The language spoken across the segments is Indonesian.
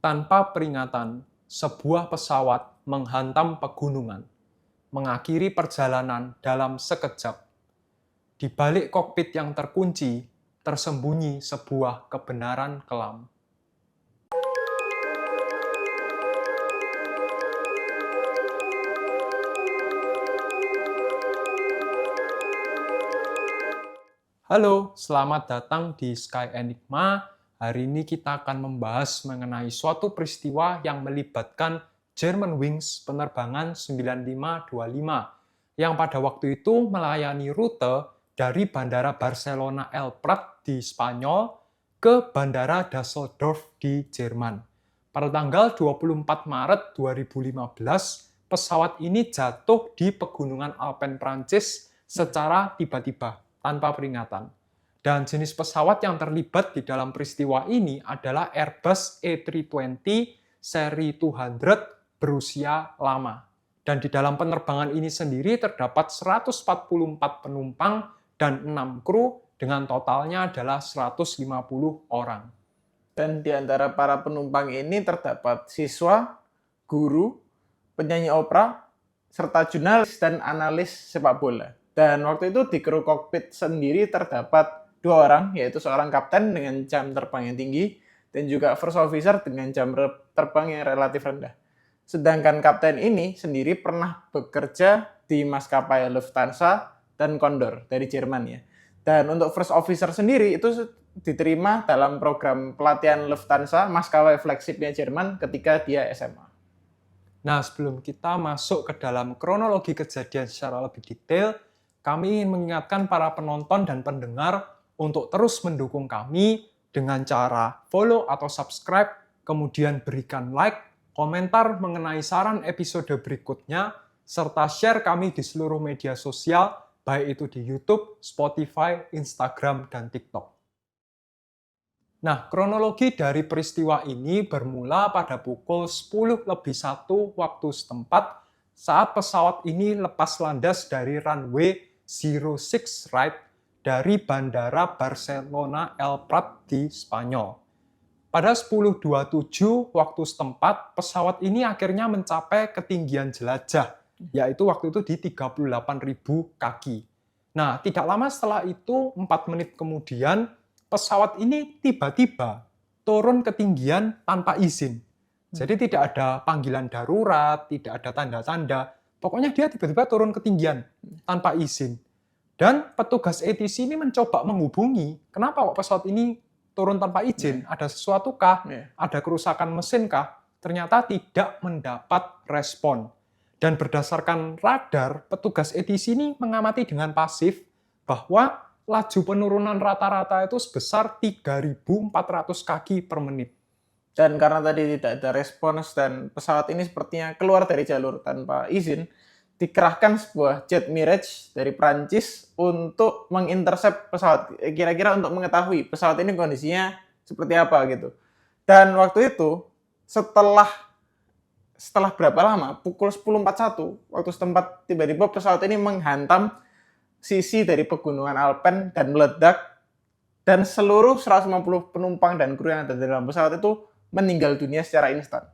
Tanpa peringatan, sebuah pesawat menghantam pegunungan, mengakhiri perjalanan dalam sekejap. Di balik kokpit yang terkunci, tersembunyi sebuah kebenaran kelam. Halo, selamat datang di Sky Enigma. Hari ini kita akan membahas mengenai suatu peristiwa yang melibatkan Germanwings penerbangan 9525 yang pada waktu itu melayani rute dari Bandara Barcelona El Prat di Spanyol ke Bandara Düsseldorf di Jerman. Pada tanggal 24 Maret 2015, pesawat ini jatuh di pegunungan Alpen Prancis secara tiba-tiba, tanpa peringatan. Dan jenis pesawat yang terlibat di dalam peristiwa ini adalah Airbus A320 seri 200 berusia lama. Dan di dalam penerbangan ini sendiri terdapat 144 penumpang dan 6 kru dengan totalnya adalah 150 orang. Dan di antara para penumpang ini terdapat siswa, guru, penyanyi opera, serta jurnalis dan analis sepak bola. Dan waktu itu di kru kokpit sendiri terdapat 2 orang, yaitu seorang kapten dengan jam terbang yang tinggi dan juga first officer dengan jam terbang yang relatif rendah. Sedangkan kapten ini sendiri pernah bekerja di maskapai Lufthansa dan Condor dari Jerman ya. Dan untuk first officer sendiri itu diterima dalam program pelatihan Lufthansa, maskapai flagshipnya Jerman ketika dia SMA. Nah, sebelum kita masuk ke dalam kronologi kejadian secara lebih detail, kami ingin mengingatkan para penonton dan pendengar untuk terus mendukung kami dengan cara follow atau subscribe, kemudian berikan like, komentar mengenai saran episode berikutnya, serta share kami di seluruh media sosial, baik itu di YouTube, Spotify, Instagram, dan TikTok. Nah, kronologi dari peristiwa ini bermula pada pukul 10:01 waktu setempat saat pesawat ini lepas landas dari runway 06 right dari Bandara Barcelona El Prat di Spanyol. Pada 10:27 waktu setempat, pesawat ini akhirnya mencapai ketinggian jelajah, yaitu waktu itu di 38.000 kaki. Nah, tidak lama setelah itu, 4 menit kemudian, pesawat ini tiba-tiba turun ketinggian tanpa izin. Jadi tidak ada panggilan darurat, tidak ada tanda-tanda. Pokoknya dia tiba-tiba turun ketinggian tanpa izin. Dan petugas ATC ini mencoba menghubungi, kenapa kok pesawat ini turun tanpa izin? Ada sesuatu kah? Ada kerusakan mesin kah? Ternyata tidak mendapat respon. Dan berdasarkan radar, petugas ATC ini mengamati dengan pasif bahwa laju penurunan rata-rata itu sebesar 3.400 kaki per menit. Dan karena tadi tidak ada respons dan pesawat ini sepertinya keluar dari jalur tanpa izin, dikerahkan sebuah jet Mirage dari Prancis untuk mengintercept pesawat, kira-kira untuk mengetahui pesawat ini kondisinya seperti apa gitu. Dan waktu itu setelah berapa lama, pukul 10.41 waktu setempat, tiba-tiba pesawat ini menghantam sisi dari pegunungan Alpen dan meledak, dan seluruh 150 penumpang dan kru yang ada di dalam pesawat itu meninggal dunia secara instan.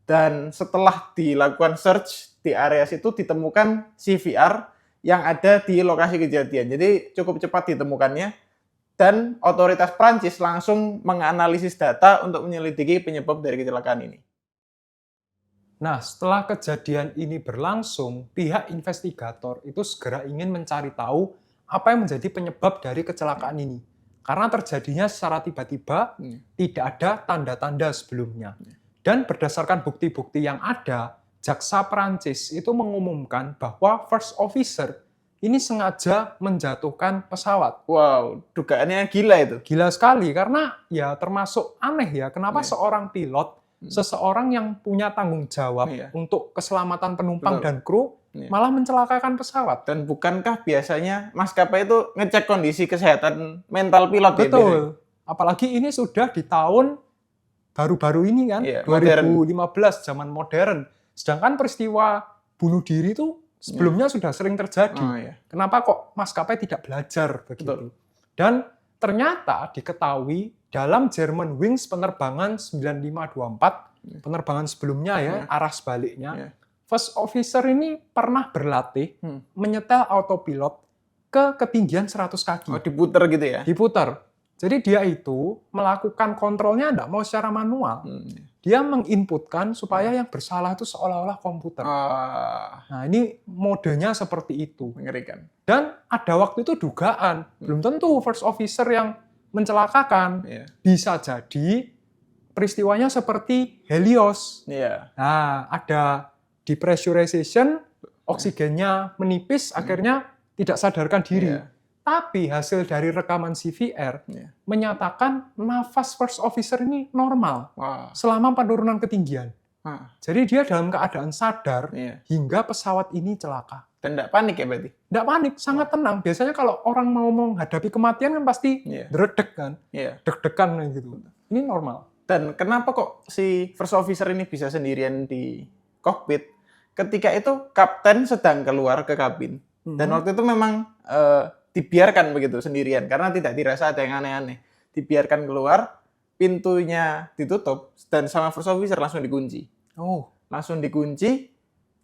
Dan setelah dilakukan search di area situ ditemukan CVR yang ada di lokasi kejadian. Jadi cukup cepat ditemukannya dan otoritas Prancis langsung menganalisis data untuk menyelidiki penyebab dari kecelakaan ini. Nah, setelah kejadian ini berlangsung, pihak investigator itu segera ingin mencari tahu apa yang menjadi penyebab dari kecelakaan ini. Karena terjadinya secara tiba-tiba, tidak ada tanda-tanda sebelumnya. Dan berdasarkan bukti-bukti yang ada, jaksa Prancis itu mengumumkan bahwa first officer ini sengaja menjatuhkan pesawat. Wow, dugaannya gila itu. Gila sekali, karena ya termasuk aneh ya, kenapa seorang pilot, seseorang yang punya tanggung jawab untuk keselamatan penumpang dan kru, malah mencelakakan pesawat. Dan bukankah biasanya maskapai itu ngecek kondisi kesehatan mental pilot? Betul. Apalagi ini sudah di tahun baru-baru ini kan, 2015, zaman modern. Sedangkan peristiwa bunuh diri itu sebelumnya sudah sering terjadi. Kenapa kok maskapai tidak belajar begitu? Dan ternyata diketahui dalam Germanwings penerbangan 9524, penerbangan sebelumnya ya, arah sebaliknya, Yeah. first officer ini pernah berlatih Hmm. menyetel autopilot ke ketinggian 100 kaki. Oh, diputer gitu ya? Diputar. Jadi dia itu melakukan kontrolnya enggak mau secara manual. Hmm. Dia menginputkan supaya yang bersalah itu seolah-olah komputer. Nah, ini modenya seperti itu. Mengerikan. Dan ada waktu itu dugaan, belum tentu first officer yang mencelakakan. Iya. Bisa jadi peristiwanya seperti Helios. Iya. Nah, ada depressurization, oksigennya menipis, akhirnya tidak sadarkan diri. Iya. Tapi hasil dari rekaman CVR Iya. menyatakan nafas first officer ini normal Wah. selama penurunan ketinggian. Ah. Jadi dia dalam keadaan sadar Iya. hingga pesawat ini celaka. Dan tidak panik ya berarti? Nggak panik, sangat tenang. Biasanya kalau orang mau menghadapi kematian kan pasti Iya. dredeg kan, Iya. deg-degan gitu. Ini normal. Dan kenapa kok si first officer ini bisa sendirian di kokpit? Ketika itu kapten sedang keluar ke kabin. Dan waktu itu memang dibiarkan begitu sendirian karena tidak dirasa ada yang aneh-aneh. Dibiarkan keluar, pintunya ditutup dan sama first officer langsung dikunci. Oh, Langsung dikunci.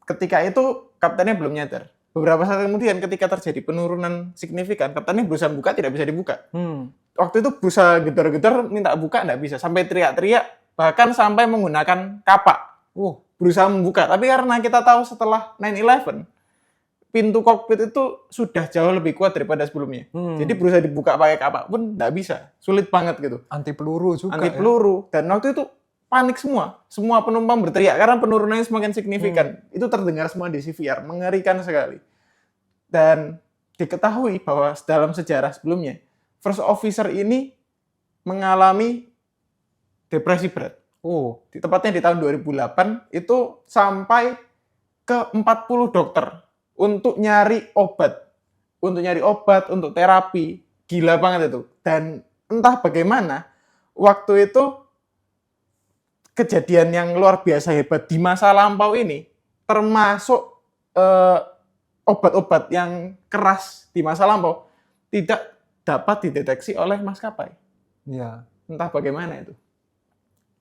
Ketika itu kaptennya belum nyadar. Beberapa saat kemudian ketika terjadi penurunan signifikan, kaptennya berusaha buka tidak bisa dibuka. Waktu itu berusaha gedor-gedor minta buka nggak bisa, sampai teriak-teriak, bahkan sampai menggunakan kapak. Berusaha membuka. Tapi karena kita tahu setelah 9/11 pintu kokpit itu sudah jauh lebih kuat daripada sebelumnya. Jadi berusaha dibuka pakai kapak pun nggak bisa. Sulit banget gitu. Anti peluru juga. Anti peluru. Dan waktu itu panik semua. Semua penumpang berteriak karena penurunannya semakin signifikan. Itu terdengar semua di CVR. Mengerikan sekali. Dan diketahui bahwa dalam sejarah sebelumnya, first officer ini mengalami depresi berat. Tepatnya di tahun 2008, itu sampai ke 40 dokter. Untuk nyari obat, untuk terapi, gila banget itu. Dan entah bagaimana, waktu itu kejadian yang luar biasa hebat di masa lampau ini, termasuk obat-obat yang keras di masa lampau, tidak dapat dideteksi oleh maskapai. Ya. Entah bagaimana itu.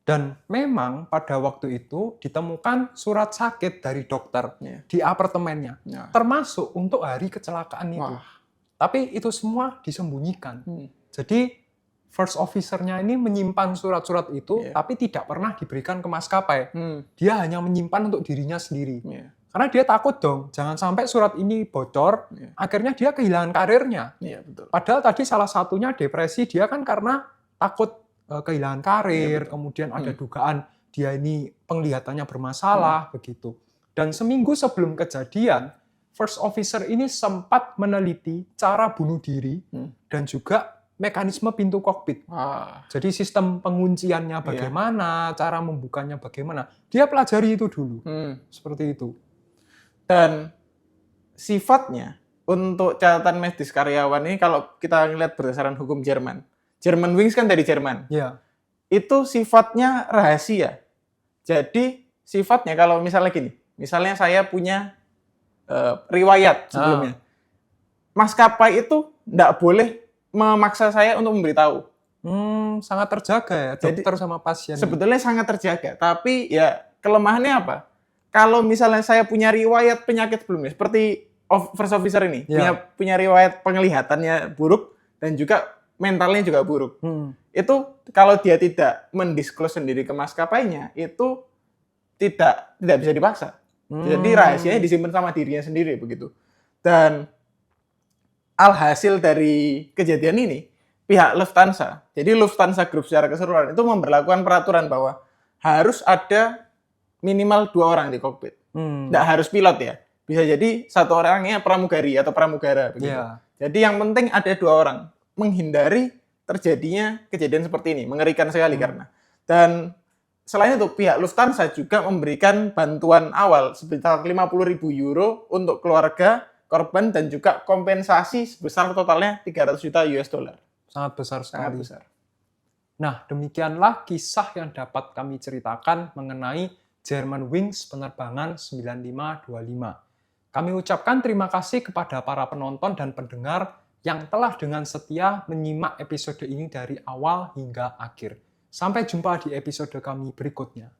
Dan memang pada waktu itu ditemukan surat sakit dari dokter di apartemennya, termasuk untuk hari kecelakaan itu. Tapi itu semua disembunyikan. Jadi first officer-nya ini menyimpan surat-surat itu, tapi tidak pernah diberikan ke maskapai. Dia hanya menyimpan untuk dirinya sendiri. Karena dia takut dong, jangan sampai surat ini bocor, akhirnya dia kehilangan karirnya. Betul. Padahal tadi salah satunya depresi, dia kan karena takut kehilangan karir, kemudian ada dugaan dia ini penglihatannya bermasalah, begitu. Dan seminggu sebelum kejadian, first officer ini sempat meneliti cara bunuh diri dan juga mekanisme pintu kokpit. Jadi sistem pengunciannya bagaimana, cara membukanya bagaimana. Dia pelajari itu dulu, seperti itu. Dan sifatnya untuk catatan medis karyawan ini kalau kita lihat berdasarkan hukum Jerman, Germanwings kan dari Jerman. Ya. Itu sifatnya rahasia. Jadi sifatnya kalau misalnya gini, misalnya saya punya riwayat sebelumnya. Maskapai itu nggak boleh memaksa saya untuk memberitahu. Sangat terjaga ya, dokter sama pasien. Sebetulnya sangat terjaga, tapi ya kelemahannya apa? Kalau misalnya saya punya riwayat penyakit sebelumnya, seperti first officer ini, punya riwayat penglihatannya buruk dan juga mentalnya juga buruk. Itu kalau dia tidak mendisklose sendiri ke maskapainya, itu tidak bisa dipaksa. Jadi rahasianya disimpan sama dirinya sendiri begitu. Dan alhasil dari kejadian ini, pihak Lufthansa, jadi Lufthansa Group secara keseluruhan itu memberlakukan peraturan bahwa harus ada minimal 2 orang di kokpit. Nggak harus pilot ya. Bisa jadi 1 orangnya pramugari atau pramugara begitu. Jadi yang penting ada 2 orang. Menghindari terjadinya kejadian seperti ini. Mengerikan sekali karena. Dan selain itu, pihak Lufthansa juga memberikan bantuan awal sebesar 50.000 euro untuk keluarga korban dan juga kompensasi sebesar totalnya 300 juta US dollar. Sangat besar sekali. Sangat besar. Nah, demikianlah kisah yang dapat kami ceritakan mengenai Germanwings penerbangan 9525. Kami ucapkan terima kasih kepada para penonton dan pendengar yang telah dengan setia menyimak episode ini dari awal hingga akhir. Sampai jumpa di episode kami berikutnya.